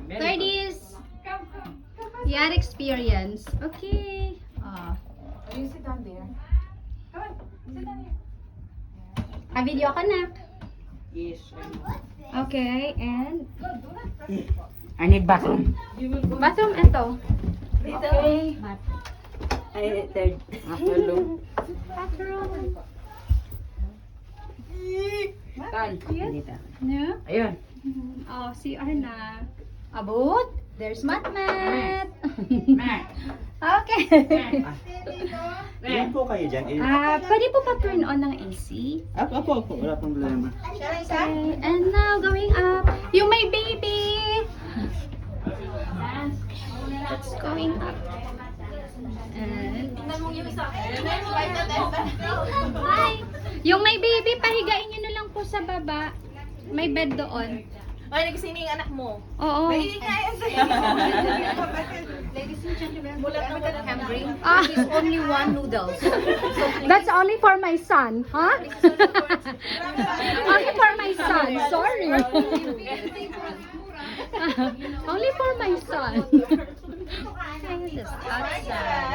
Ladies, your experience. Okay. You sit down there. Come on, sit down here. Video ka na. Yes. Okay, and I need bathroom. bathroom ito. Okay. I third. Hello. Bathroom. Tan. Dito. No? Ayun. Oh, CR na. Abot. There's mat-mat. Okay. Ilan po kayo dyan? Pwede po pa turn on ng AC? Apo. Wala problema. Okay. And now, going up. Yung may baby. That's going up. And... Hi! Yung may baby, pahigain nyo na lang po sa baba. May bed doon. Ay, nagising na yung anak mo. Oo. Kaya sa'yo. Ladies and gentlemen, mula na ka hungry. There's only one noodles. That's only for my son, huh? Only for my son. Sorry. Only for my son. This outside.